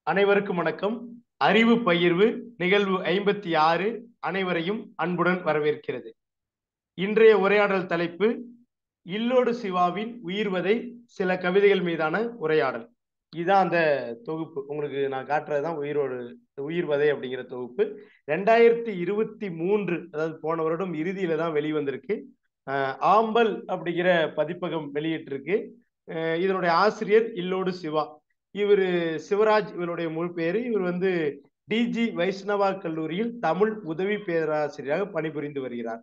அனைவருக்கும் வணக்கம். அறிவு பகிர்வு நிகழ்வு 56 அனைவரையும் அன்புடன் வரவேற்கிறது. இன்றைய உரையாடல் தலைப்பு இல்லோடு சிவாவின் உயிர்வதை சில கவிதைகள் மீதான உரையாடல். இதுதான் அந்த தொகுப்பு. உங்களுக்கு நான் காட்டுறதுதான் உயிர்வதை அப்படிங்கிற தொகுப்பு. 2023, அதாவது போன வருடம் இறுதியில தான் வெளிவந்திருக்கு. ஆம்பல் அப்படிங்கிற பதிப்பகம் வெளியிட்டிருக்கு. இதனுடைய ஆசிரியர் இல்லோடு சிவா. இவர் சிவராஜ், இவருடைய முழு பேரு. இவர் டிஜி வைஷ்ணவா கல்லூரியில் தமிழ் உதவி பேராசிரியராக பணிபுரிந்து வருகிறார்.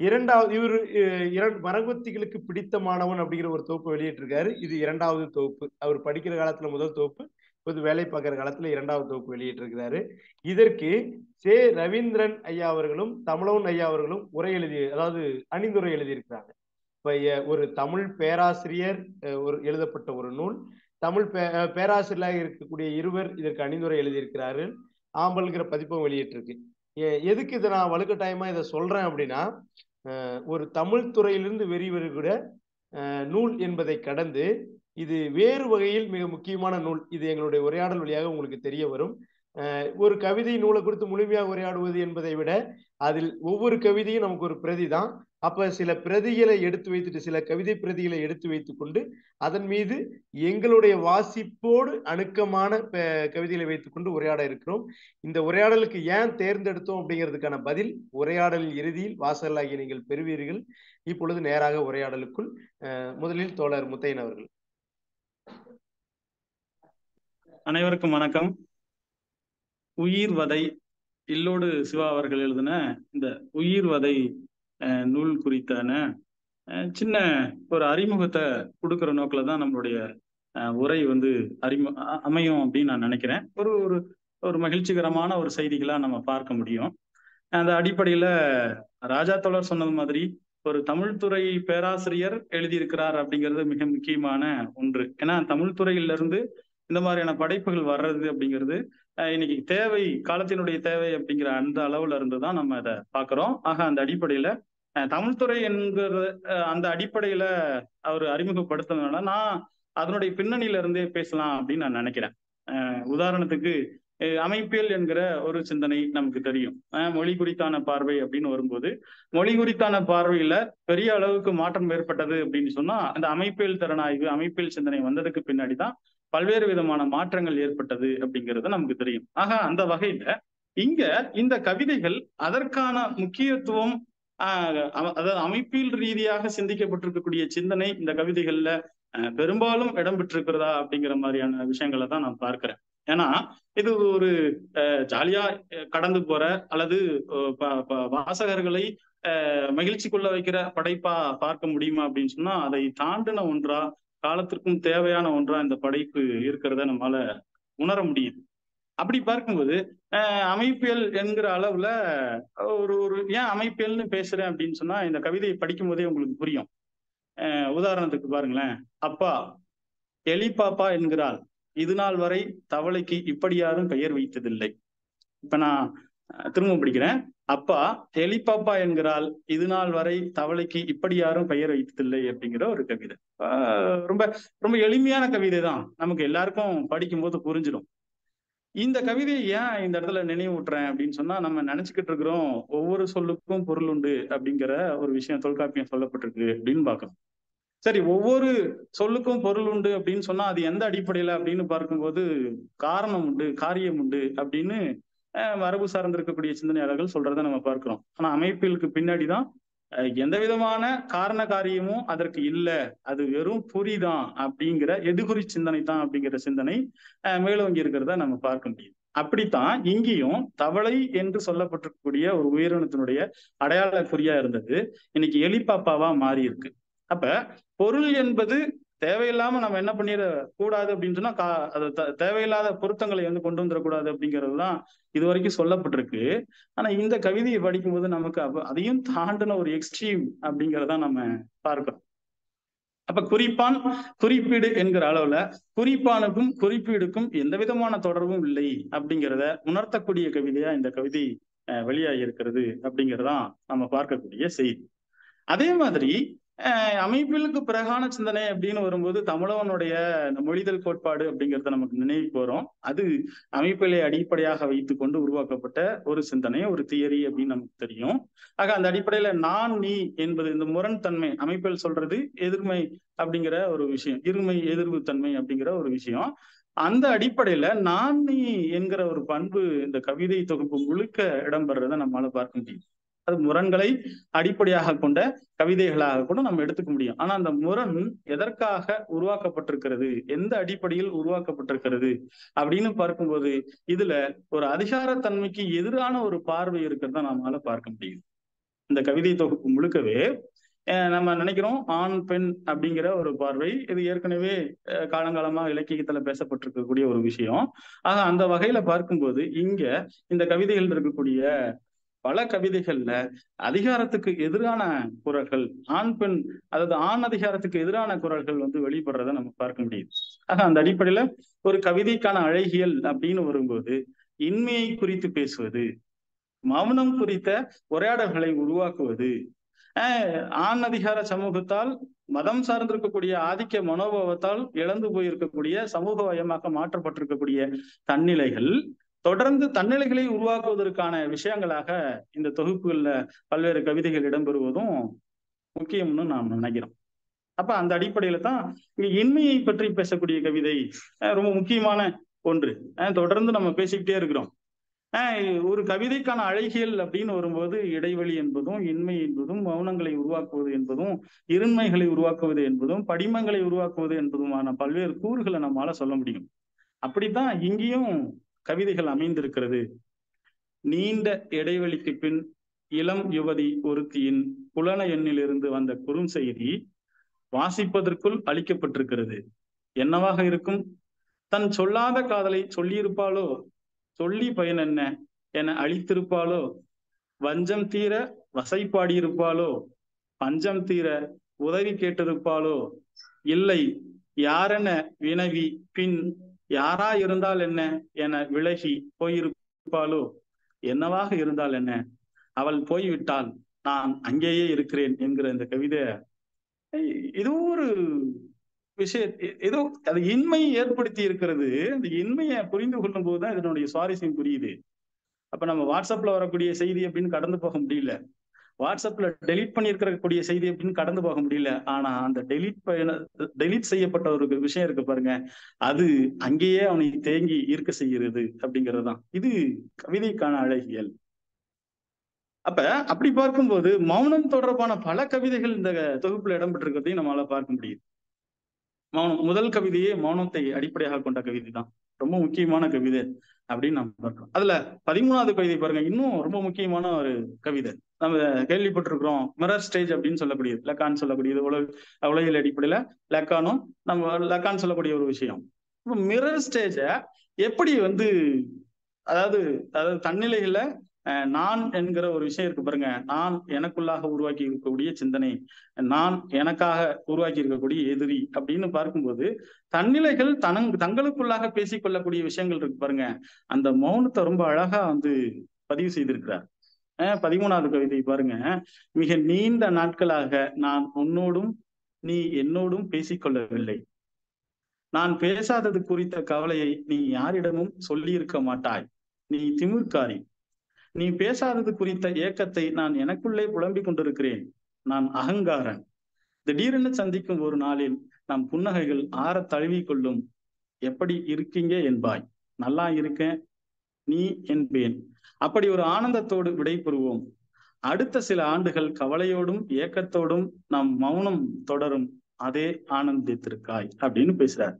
இவர் மரகொத்திகளுக்கு பிடித்த மாணவன் அப்படிங்கிற ஒரு தொகுப்பு வெளியிட்டிருக்காரு. இது இரண்டாவது தொகுப்பு. அவர் படிக்கிற காலத்துல முதல் தொகுப்பு, இப்போது வேலை பார்க்கிற காலத்துல இரண்டாவது தொகுப்பு வெளியிட்டிருக்கிறாரு. இதற்கு சே ரவீந்திரன் ஐயா அவர்களும் தமிழவன் ஐயா அவர்களும் அதாவது அணிந்துரை எழுதியிருக்கிறாங்க. ஒரு தமிழ் பேராசிரியர் எழுதப்பட்ட ஒரு நூல். தமிழ் பேராசிரியராக இருக்கக்கூடிய இருவர் இதற்கு அணிந்துரை எழுதியிருக்கிறார்கள். ஆம்பல்ங்கிற பதிப்பம் வெளியிட்டிருக்கு. எதுக்கு இதை நான் வலுக்கட்டாயமா இதை சொல்றேன் அப்படின்னா, ஒரு தமிழ் துறையிலிருந்து வெளிவரக்கூடிய நூல் என்பதை கடந்து இது வேறு வகையில் மிக முக்கியமான நூல். இது எங்களுடைய உரையாடல் வழியாக உங்களுக்கு தெரிய வரும். ஒரு கவிதை நூலை குறித்து முழுமையாக உரையாடுவது என்பதை விட அதில் ஒவ்வொரு கவிதையும் நமக்கு ஒரு பிரதி தான். அப்ப சில பிரதிகளை எடுத்து வைத்துட்டு, சில கவிதை பிரதிகளை எடுத்து வைத்துக் கொண்டு அதன் மீது எங்களுடைய வாசிப்போடு அணுக்கமான கவிதைகளை வைத்துக் கொண்டு உரையாட இருக்கிறோம். இந்த உரையாடலுக்கு ஏன் தேர்ந்தெடுத்தோம் அப்படிங்கிறதுக்கான பதில் உரையாடலின் இறுதியில் வாசகர்களாகிய நீங்கள் பெறுவீர்கள். இப்பொழுது நேராக உரையாடலுக்குள். முதலில் தோழர் முத்தையன் அவர்கள். அனைவருக்கும் வணக்கம். உயிர்வதை இல்லோடு சிவா அவர்கள் எழுதின இந்த உயிர்வதை நூல் குறித்தான சின்ன ஒரு அறிமுகத்தை கொடுக்கிற நோக்கில தான் நம்மளுடைய உரை அமையும் அப்படின்னு நான் நினைக்கிறேன். ஒரு ஒரு மகிழ்ச்சிகரமான ஒரு செய்திகளா நம்ம பார்க்க முடியும். அந்த அடிப்படையில ராஜா தோழர் சொன்னது மாதிரி ஒரு தமிழ்துறை பேராசிரியர் எழுதியிருக்கிறார் அப்படிங்கிறது மிக முக்கியமான ஒன்று. ஏன்னா தமிழ் துறையிலிருந்து இந்த மாதிரியான படைப்புகள் வர்றது அப்படிங்கிறது இன்னைக்கு தேவை, காலத்தினுடைய தேவை அப்படிங்கிற அந்த அளவுல இருந்துதான் நம்ம அதை பார்க்கிறோம். ஆக அந்த அடிப்படையில தமிழ்துறை என்கிற அந்த அடிப்படையில அவர் அறிமுகப்படுத்தினால நான் அதனுடைய பின்னணியில இருந்தே பேசலாம் அப்படின்னு நான் நினைக்கிறேன். உதாரணத்துக்கு அமைப்பியல் என்கிற ஒரு சிந்தனை நமக்கு தெரியும். மொழி குறித்தான பார்வை அப்படின்னு வரும்போது மொழி குறித்தான பார்வையில பெரிய அளவுக்கு மாற்றம் ஏற்பட்டது அப்படின்னு சொன்னா அந்த அமைப்பியல் திறனாய்வு, அமைப்பியல் சிந்தனை வந்ததுக்கு பின்னாடிதான் பல்வேறு விதமான மாற்றங்கள் ஏற்பட்டது அப்படிங்கிறது நமக்கு தெரியும். ஆக அந்த வகையில இங்க இந்த கவிதைகள் அதற்கான முக்கியத்துவம், அதாவது அமைப்பியல் ரீதியாக சிந்திக்கப்பட்டிருக்கக்கூடிய சிந்தனை இந்த கவிதைகள்ல பெரும்பாலும் இடம்பெற்றிருக்கிறதா அப்படிங்கிற மாதிரியான விஷயங்களை தான் நான் பார்க்கிறேன். ஏன்னா இது ஒரு ஜாலியா கடந்து போற அல்லது வாசகர்களை மகிழ்ச்சி கொள்ள வைக்கிற படைப்பா பார்க்க முடியுமா அப்படின்னு சொன்னா அதை தாண்டின ஒன்றா, காலத்திற்கும் தேவையான ஒன்றா இந்த படைப்பு இருக்கிறத நம்மளால உணர முடியுது. அப்படி பார்க்கும்போது அமைப்பியல் என்கிற அளவுல ஒரு ஏன் அமைப்பியல்னு பேசுறேன் அப்படின்னு சொன்னா இந்த கவிதையை படிக்கும் போதே உங்களுக்கு புரியும். உதாரணத்துக்கு பாருங்களேன். அப்பா எலி பாப்பா என்கிறாள், இது நாள் வரை தவளைக்கு இப்படி யாரும் பெயர் வைத்ததில்லை. இப்ப நான் திரும்ப படிக்கிறேன். அப்பா எலி பாப்பா என்கிறாள், இது நாள் வரை தவளைக்கு இப்படி யாரும் பெயர் வைத்ததில்லை அப்படிங்கிற ஒரு கவிதை. ரொம்ப ரொம்ப எளிமையான கவிதை தான், நமக்கு எல்லாருக்கும் படிக்கும் போது புரிஞ்சிடும். இந்த கவிதையை ஏன் இந்த இடத்துல நினைவூட்டுறேன் அப்படின்னு சொன்னா, நம்ம நினைச்சுக்கிட்டு இருக்கிறோம் ஒவ்வொரு சொல்லுக்கும் பொருள் உண்டு அப்படிங்கிற ஒரு விஷயம் தொல்காப்பியம் சொல்லப்பட்டிருக்கு அப்படின்னு பார்க்கணும். சரி, ஒவ்வொரு சொல்லுக்கும் பொருள் உண்டு அப்படின்னு சொன்னா அது எந்த அடிப்படையில அப்படின்னு பார்க்கும்போது காரணம் உண்டு, காரியம் உண்டு அப்படின்னு மரபு சார்ந்து இருக்கக்கூடிய சிந்தனையாளர்கள் சொல்றதை நம்ம பார்க்கிறோம். ஆனா அமைப்பிற்கு பின்னாடிதான் எந்த விதமான காரண காரியமும் அதற்கு இல்லை, அது வெறும் புரிதான் அப்படிங்கிற எதுகுறி சிந்தனை தான் அப்படிங்கிற சிந்தனை மேலோங்கி இருக்கிறத நம்ம பார்க்க முடியும். அப்படித்தான் இங்கேயும் தவளை என்று சொல்லப்பட்டிருக்கக்கூடிய ஒரு உயிரினத்தினுடைய அடையாள குறியா இருந்தது இன்னைக்கு எலிப்பாப்பாவா மாறி இருக்கு. அப்ப பொருள் என்பது தேவையில்லாம நம்ம என்ன பண்ணிட கூடாது அப்படின்னு சொன்னா தேவையில்லாத பொருத்தங்களை கொண்டு வந்துடக்கூடாது அப்படிங்கிறதுதான் இது வரைக்கும் சொல்லப்பட்டிருக்கு. ஆனா இந்த கவிதையை படிக்கும்போது நமக்கு அதையும் தாண்டின ஒரு எக்ஸ்ட்ரீம் அப்படிங்கிறத நம்ம பார்க்கிறோம். அப்ப குறிப்பான் குறிப்பீடு என்கிற அளவுல குறிப்பானுக்கும் குறிப்பீடுக்கும் எந்த விதமான தொடர்பும் இல்லை அப்படிங்கிறத உணர்த்தக்கூடிய கவிதையா இந்த கவிதை வெளியாகி இருக்கிறது அப்படிங்கிறதான் நம்ம பார்க்கக்கூடிய செய்தி. அதே மாதிரி அமைப்பிலுக்கு பிறகான சிந்தனை அப்படின்னு வரும்போது தமிழவனுடைய இந்த மொழிதல் கோட்பாடு அப்படிங்கிறத நமக்கு நினைவுக்கு வரும். அது அமைப்பிலை அடிப்படையாக வைத்து கொண்டு உருவாக்கப்பட்ட ஒரு சிந்தனை, ஒரு தியரி அப்படின்னு நமக்கு தெரியும். ஆக அந்த அடிப்படையில நான் நீ என்பது இந்த முரண்தன்மை, அமைப்பில் சொல்றது எதிர்மை அப்படிங்கிற ஒரு விஷயம், இருமை எதிர்வு தன்மை அப்படிங்கிற ஒரு விஷயம். அந்த அடிப்படையில நான் நீ என்கிற ஒரு பண்பு இந்த கவிதை தொகுப்பு முழுக்க இடம்பெறதை நம்மளால பார்க்க முடியும். அது முரண்களை அடிப்படையாக கொண்ட கவிதைகளாக கூட நம்ம எடுத்துக்க முடியும். ஆனா அந்த முரண் எதற்காக உருவாக்கப்பட்டிருக்கிறது, எந்த அடிப்படையில் உருவாக்கப்பட்டிருக்கிறது அப்படின்னு பார்க்கும்போது இதுல ஒரு அதிகாரத்தன்மைக்கு எதிரான ஒரு பார்வை இருக்கிறத நம்மளால பார்க்க முடியும். இந்த கவிதை தொகுப்பு முழுக்கவே நம்ம நினைக்கிறோம் ஆண் பெண் அப்படிங்கிற ஒரு பார்வை. இது ஏற்கனவே காலங்காலமா இலக்கியத்துல பேசப்பட்டிருக்கக்கூடிய ஒரு விஷயம். ஆக அந்த வகையில பார்க்கும்போது இங்க இந்த கவிதைகள் இருக்கக்கூடிய பல கவிதைகள்ல அதிகாரத்துக்கு எதிரான குரல்கள், ஆண் பெண், அதாவது ஆண் அதிகாரத்துக்கு எதிரான குரல்கள் வெளிப்படுறத நம்ம பார்க்க முடியுது. ஆக அந்த அடிப்படையில ஒரு கவிதைக்கான அழகியல் அப்படின்னு வரும்போது இன்மையை குறித்து பேசுவது, மௌனம் குறித்த உரையாடல்களை உருவாக்குவது, ஆண் அதிகார சமூகத்தால் மதம் சார்ந்திருக்கக்கூடிய ஆதிக்க மனோபாவத்தால் இழந்து போயிருக்கக்கூடிய சமூக வயமாக மாற்றப்பட்டிருக்கக்கூடிய தன்னிலைகள் தொடர்ந்து தன்னிலைகளை உருவாக்குவதற்கான விஷயங்களாக இந்த தொகுப்புகள்ல பல்வேறு கவிதைகள் இடம்பெறுவதும் முக்கியம்னு நாம் நினைக்கிறோம். அப்ப அந்த அடிப்படையில தான் இங்க இன்மையை பற்றி பேசக்கூடிய கவிதை ரொம்ப முக்கியமான ஒன்று. தொடர்ந்து நம்ம பேசிக்கிட்டே இருக்கிறோம். ஒரு கவிதைக்கான அழகியல் அப்படின்னு வரும்போது இடைவெளி என்பதும், இன்மை என்பதும், மௌனங்களை உருவாக்குவது என்பதும், இருண்மைகளை உருவாக்குவது என்பதும், படிமங்களை உருவாக்குவது என்பதுமான பல்வேறு கூறுகளை நம்மளால சொல்ல முடியும். அப்படித்தான் இங்கேயும் கவிதைகள் அமைந்திருக்கிறது. நீண்ட இடைவெளிக்கு பின் இளம் யுவதி ஒருத்தியின் புலன எண்ணிலிருந்து வந்த குறுஞ்செய்தி வாசிப்பதற்குள் அளிக்கப்பட்டிருக்கிறது. என்னவாக இருக்கும்? தன் சொல்லாத காதலை சொல்லியிருப்பாளோ, சொல்லி பயன் என்ன என அழித்திருப்பாளோ, வஞ்சம் தீர வசைப்பாடியிருப்பாளோ, பஞ்சம் தீர உதவி கேட்டிருப்பாளோ, இல்லை யாரென வினவி பின் யாரா இருந்தால் என்ன என விலகி போயிருப்பாளோ, என்னவாக இருந்தால் என்ன, அவள் போய்விட்டால் நான் அங்கேயே இருக்கிறேன் என்கிற இந்த கவிதை ஏதோ ஒரு விஷயம், ஏதோ அது இன்மையை ஏற்படுத்தி இருக்கிறது. அந்த இன்மையை புரிந்து கொள்ளும் போதுதான் இதனுடைய சுவாரஸ்யம் புரியுது. அப்ப நம்ம வாட்ஸ்அப்ல வரக்கூடிய செய்தி அப்படின்னு கடந்து போக முடியல, வாட்ஸ்அப்ல டெலீட் பண்ணியிருக்கக்கூடிய செய்தி அப்படின்னு கடந்து போக முடியல. ஆனா அந்த டெலீட் செய்யப்பட்ட ஒரு விஷயம் இருக்கு பாருங்க, அது அங்கேயே அவனை தேங்கி ஈர்க்க செய்கிறது அப்படிங்கிறது தான் இது கவிதைக்கான அழகியல். அப்ப அப்படி பார்க்கும்போது மௌனம் தொடர்பான பல கவிதைகள் இந்த தொகுப்புல இடம்பெற்றிருக்கிறதையும் நம்மளால பார்க்க முடியுது. மௌனம் முதல் கவிதையே மௌனத்தை அடிப்படையாக கொண்ட கவிதை தான், ரொம்ப முக்கியமான கவிதை அப்படின்னு நம்ம பார்க்கிறோம். அதுல 13வது கவிதை பாருங்க, இன்னும் ரொம்ப முக்கியமான ஒரு கவிதை. நம்ம கேள்விப்பட்டிருக்கிறோம் மிரர் ஸ்டேஜ் அப்படின்னு சொல்லக்கூடியது, லக்கான் சொல்லக்கூடியது, உலகியல் அடிப்படையில லக்கானும் நம்ம லக்கான் சொல்லக்கூடிய ஒரு விஷயம். மிரர் ஸ்டேஜ எப்படி அதாவது தன்னிலையில நான் என்கிற ஒரு விஷயம் இருக்கு பாருங்க, நான் எனக்குள்ளாக உருவாக்கி இருக்கக்கூடிய சிந்தனை, நான் எனக்காக உருவாக்கி இருக்கக்கூடிய எதிரி அப்படின்னு பார்க்கும்போது தன்னிலைகள் தங்களுக்குள்ளாக பேசிக்கொள்ளக்கூடிய விஷயங்கள் இருக்கு பாருங்க, அந்த மௌனத்தை ரொம்ப அழகா பதிவு செய்திருக்கிறார். 13வது கவிதை பாருங்க, மிக நீண்ட நாட்களாக நான் உன்னோடும் நீ என்னோடும் பேசிக்கொள்ளவில்லை. நான் பேசாதது குறித்த கவலையை நீ யாரிடமும் சொல்லி இருக்க மாட்டாய். நீ திமிர்காரி. நீ பேசாதது குறித்த ஏக்கத்தை நான் எனக்குள்ளே புலம்பிக் கொண்டிருக்கிறேன். நான் அகங்காரன். திடீரென சந்திக்கும் ஒரு நாளில் நம் புன்னகைகள் ஆற தழுவி கொள்ளும். எப்படி இருக்கீங்க என்பாய். நல்லா இருக்கேன் நீ என்பேன். அப்படி ஒரு ஆனந்தத்தோடு விடை பெறுவோம். அடுத்த சில ஆண்டுகள் கவலையோடும் ஏக்கத்தோடும் நம் மௌனம் தொடரும். அதே ஆனந்தத்திற்காய் அப்படின்னு பேசுறார்.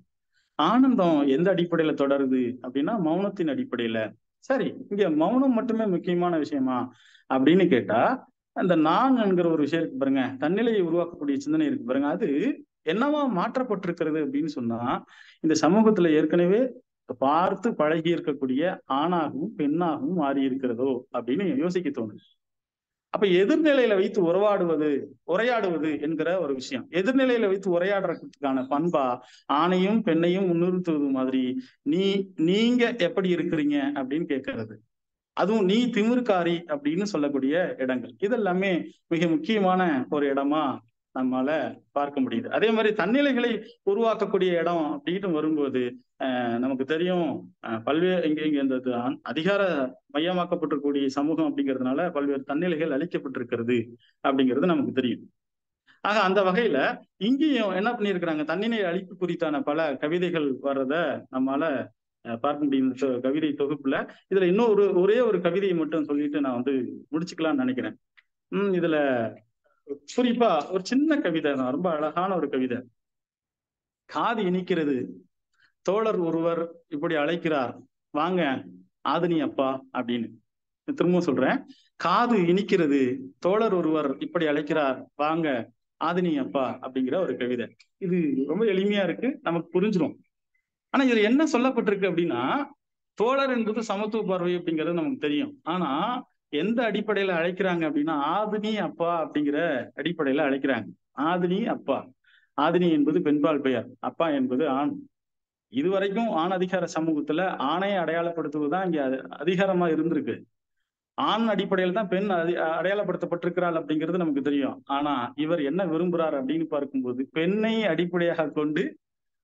ஆனந்தம் எந்த அடிப்படையில தொடருது அப்படின்னா மௌனத்தின் அடிப்படையில. சரி, இங்க மௌனம் மட்டுமே முக்கியமான விஷயமா அப்படின்னு கேட்டா, அந்த நான் என்கிற ஒரு விஷயம் இருக்கு பாருங்க, தன்னிலையை உருவாக்கக்கூடிய சிந்தனை இருக்கு பாருங்க, அது என்னவா மாற்றப்பட்டிருக்கிறது அப்படின்னு சொன்னா, இந்த சமூகத்துல ஏற்கனவே பார்த்து பழகி இருக்கக்கூடிய ஆணாகவும் பெண்ணாகவும் மாறி இருக்கிறதோ அப்படின்னு யோசிக்க தோணுது. அப்ப எதிர்நிலையில வைத்து உரையாடுவது என்கிற ஒரு விஷயம், எதிர்நிலையில வைத்து உரையாடுறதுக்கான பண்பா ஆணையும் பெண்ணையும் முன்னிறுத்துவது மாதிரி நீங்க எப்படி இருக்கிறீங்க அப்படின்னு கேட்கறது, அதுவும் நீ திமிர்காரி அப்படின்னு சொல்லக்கூடிய இடங்கள், இதெல்லாமே மிக முக்கியமான ஒரு இடமா நம்மால பார்க்க முடியுது. அதே மாதிரி தன்னிலைகளை உருவாக்கக்கூடிய இடம் அப்படின்னு வரும்போது நமக்கு தெரியும், பல்வேறு இங்க இந்த அதிகார மையமாக்கப்பட்டிருக்கக்கூடிய சமூகம் அப்படிங்கிறதுனால பல்வேறு தன்னிலைகள் அளிக்கப்பட்டிருக்கிறது அப்படிங்கிறது நமக்கு தெரியும். ஆக அந்த வகையில இங்கேயும் என்ன பண்ணியிருக்கிறாங்க, தன்னிலை அழிப்பு குறித்தான பல கவிதைகள் வர்றத நம்மால பார்க்க முடியும் கவிதை தொகுப்புல. இதுல இன்னும் ஒரே ஒரு கவிதையை மட்டும் சொல்லிட்டு நான் வந்து முடிச்சுக்கலாம்னு நினைக்கிறேன். இதுல குறிப்பா ஒரு சின்ன கவிதை தான், ரொம்ப அழகான ஒரு கவிதை. காது இனிக்கிறது, தோழர் ஒருவர் இப்படி அழைக்கிறார், வாங்க ஆதினி அப்பா அப்படின்னு. திரும்பவும் சொல்றேன், காது இனிக்கிறது, தோழர் ஒருவர் இப்படி அழைக்கிறார், வாங்க ஆதினி அப்பா அப்படிங்கிற ஒரு கவிதை. இது ரொம்ப எளிமையா இருக்கு, நமக்கு புரிஞ்சிடும். ஆனா இதுல என்ன சொல்லப்பட்டிருக்கு அப்படின்னா, தோழர் என்பது சமத்துவ பார்வை அப்படிங்கிறது நமக்கு தெரியும். ஆனா எந்த அடிப்படையில அழைக்கிறாங்க அப்படின்னா, ஆதினி அப்பா அப்படிங்கிற அடிப்படையில அழைக்கிறாங்க. ஆதினி அப்பா. ஆதினி என்பது பெண்பால் பெயர், அப்பா என்பது ஆண். இதுவரைக்கும் ஆண் அதிகார சமூகத்துல ஆணையை அடையாளப்படுத்துவதுதான் இங்க அதிகாரமா இருந்திருக்கு. ஆண் அடிப்படையில் தான் பெண் அடையாளப்படுத்தப்பட்டிருக்கிறாள் அப்படிங்கிறது நமக்கு தெரியும். ஆனா இவர் என்ன விரும்புறார் அப்படின்னு பார்க்கும்போது, பெண்ணை அடிப்படையாக கொண்டு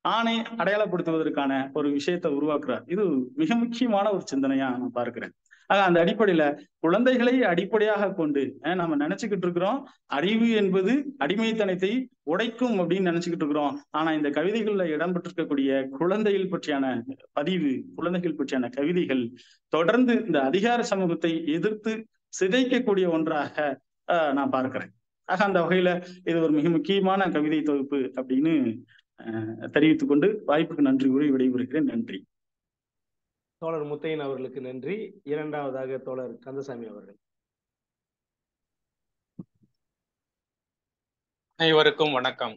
ஆணை அடையாளப்படுத்துவதற்கான ஒரு விஷயத்தை உருவாக்குறார். இது மிக முக்கியமான ஒரு சிந்தனையா நான் பார்க்கிறேன். ஆக அந்த அடிப்படையில குழந்தைகளை அடிப்படையாக கொண்டு நம்ம நினைச்சுக்கிட்டு இருக்கிறோம், அறிவு என்பது அடிமைத்தனத்தை உடைக்கும் அப்படின்னு நினைச்சுக்கிட்டு இருக்கிறோம். ஆனா இந்த கவிதைகள்ல இடம்பெற்றிருக்கக்கூடிய குழந்தைகள் பற்றியான பதிவு, குழந்தைகள் பற்றியான கவிதைகள் தொடர்ந்து இந்த அதிகார சமூகத்தை எதிர்த்து சிதைக்கக்கூடிய ஒன்றாக நான் பார்க்கிறேன். ஆக அந்த வகையில இது ஒரு மிக முக்கியமான கவிதை தொகுப்பு அப்படின்னு தெரிவித்துக் கொண்டு வாய்ப்புக்கு நன்றி கூறி விடைபெறுகிறேன். நன்றி. தோழர் முத்தையன் அவர்களுக்கு நன்றி. இரண்டாவதாக தோழர் கந்தசாமி அவர்கள். அனைவருக்கும் வணக்கம்.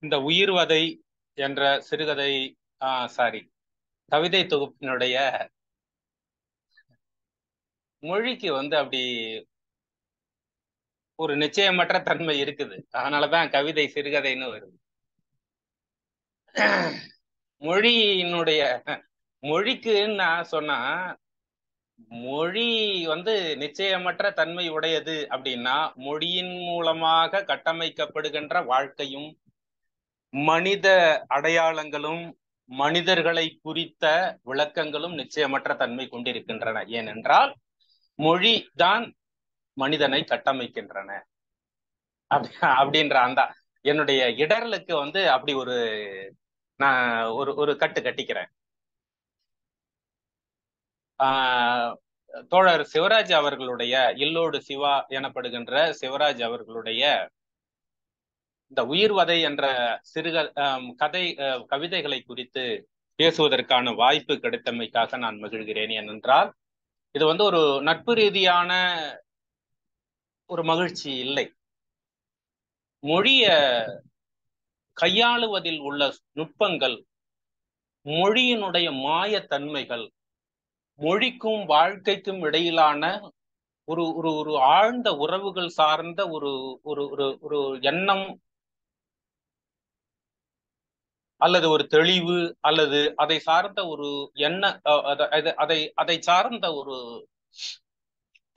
இந்த உயிர்வதை என்ற சிறுகதை கவிதை தொகுப்பினுடைய மொழிக்கு வந்து அப்படி ஒரு நிச்சயமற்ற தன்மை இருக்குது. அதனாலதான் கவிதை சிறுகதைன்னு வருது. மொழிக்கு நான் சொன்னா, மொழி வந்து நிச்சயமற்ற தன்மை உடையது அப்படின்னா, மொழியின் மூலமாக கட்டமைக்கப்படுகின்ற வாழ்க்கையும் மனித அடையாளங்களும் மனிதர்களை குறித்த விளக்கங்களும் நிச்சயமற்ற தன்மை கொண்டிருக்கின்றன. ஏனென்றால் மொழி தான் மனிதனை கட்டமைக்கின்றன அப்படின்ற அந்த என்னுடைய இடர்களுக்கு வந்து அப்படி நான் ஒரு கட்டு கட்டிக்கிறேன். தோழர் சிவராஜ் அவர்களுடைய இல்லோடு சிவா எனப்படுகின்ற சிவராஜ் அவர்களுடைய இந்த உயிர்வதை என்ற கவிதைகளை குறித்து பேசுவதற்கான வாய்ப்பு கிடைத்தமைக்காக நான் மகிழ்கிறேன். ஏனென்றால் இது வந்து ஒரு நட்பு ரீதியான ஒரு மகிழ்ச்சி இல்லை. மொழிய கையாளுவதில் உள்ள நுட்பங்கள், மொழியினுடைய மாயத்தன்மைகள், மொழிக்கும் வாழ்க்கைக்கும் இடையிலான ஒரு ஒரு ஒரு ஆழ்ந்த உறவுகள் சார்ந்த ஒரு ஒரு ஒரு எண்ணம் அல்லது ஒரு தெளிவு அல்லது அதை சார்ந்த ஒரு அதை சார்ந்த ஒரு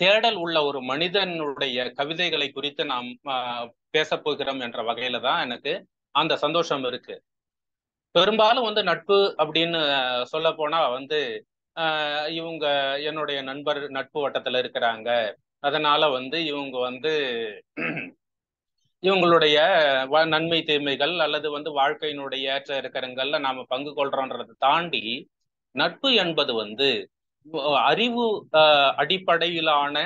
தேடல் உள்ள ஒரு மனிதனுடைய கவிதைகளை குறித்து நாம் பேசப்போகிறோம் என்ற வகையில தான் எனக்கு அந்த சந்தோஷம் இருக்கு. பெரும்பாலும் வந்து நட்பு அப்படின்னு சொல்ல போனா வந்து இவங்க என்னுடைய நட்பு வட்டத்துல இருக்கிறாங்க, அதனால வந்து இவங்க வந்து இவங்களுடைய நன்மை தீமைகள் அல்லது வந்து வாழ்க்கையினுடைய ஏற்ற இறக்கங்கள்ல நாம பங்கு கொள்றோன்றதை தாண்டி நட்பு என்பது வந்து அறிவு அடிப்படையிலான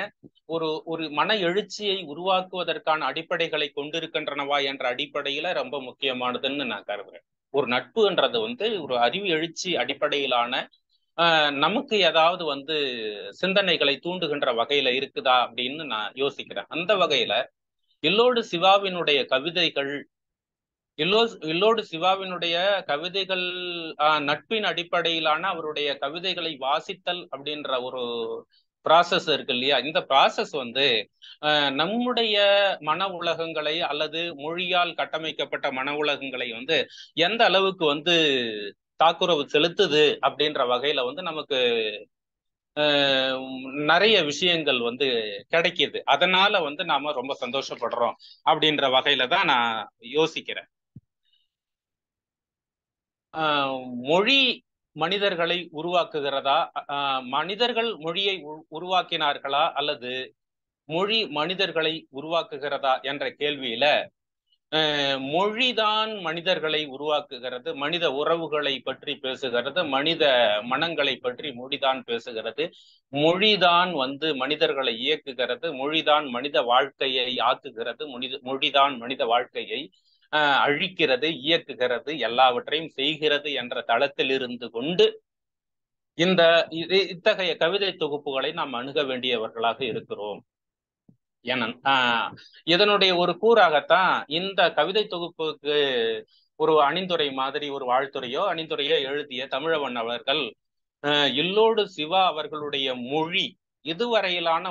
ஒரு மன எழுச்சியை உருவாக்குவதற்கான அடிப்படைகளை கொண்டிருக்கின்றனவா என்ற அடிப்படையில ரொம்ப முக்கியமானதுன்னு நான் கருதுறேன். ஒரு நட்புன்றது வந்து ஒரு அறிவு எழுச்சி அடிப்படையிலான நமக்கு ஏதாவது வந்து சிந்தனைகளை தூண்டுகின்ற வகையில இருக்குதா அப்படின்னு நான் யோசிக்கிறேன். அந்த வகையில இல்லோடு சிவாவினுடைய கவிதைகள் இல்லோடு சிவாவினுடைய கவிதைகள் நட்பின் அடிப்படையிலான அவருடைய கவிதைகளை வாசித்தல் அப்படின்ற ஒரு ப்ராசஸ் இருக்கு இல்லையா? இந்த ப்ராசஸ் வந்து நம்முடைய மன உலகங்களை அல்லது மொழியால் கட்டமைக்கப்பட்ட மன உலகங்களை வந்து எந்த அளவுக்கு வந்து தாக்குறவு செலுத்துது அப்படின்ற வகையில வந்து நமக்கு நிறைய விஷயங்கள் வந்து கிடைக்கிது. அதனால வந்து நாம ரொம்ப சந்தோஷப்படுறோம் அப்படின்ற வகையில தான் நான் யோசிக்கிறேன். மொழி மனிதர்களை உருவாக்குகிறதா, மனிதர்கள் மொழியை உருவாக்கினார்களா அல்லது மொழி மனிதர்களை உருவாக்குகிறதா என்ற கேள்வியில மொழிதான் மனிதர்களை உருவாக்குகிறது, மனித உறவுகளை பற்றி பேசுகிறது, மனித மனங்களை பற்றி மொழிதான் பேசுகிறது, மொழிதான் வந்து மனிதர்களை இயக்குகிறது, மொழிதான் மனித வாழ்க்கையை ஆக்குகிறது, மொழிதான் மனித வாழ்க்கையை அழிக்கிறது, இயக்குகிறது, எல்லாவற்றையும் செய்கிறது என்ற தளத்தில் இருந்து கொண்டு இத்தகைய கவிதை தொகுப்புகளை நாம் அணுக வேண்டியவர்களாக இருக்கிறோம். இதனுடைய ஒரு கூறாகத்தான் இந்த கவிதை தொகுப்புக்கு ஒரு அணிந்துரை மாதிரி ஒரு வாழ்த்துறையோ அணிந்துரையோ எழுதிய தமிழவன் அவர்கள் இல்லோடு சிவா அவர்களுடைய மொழி இதுவரையிலான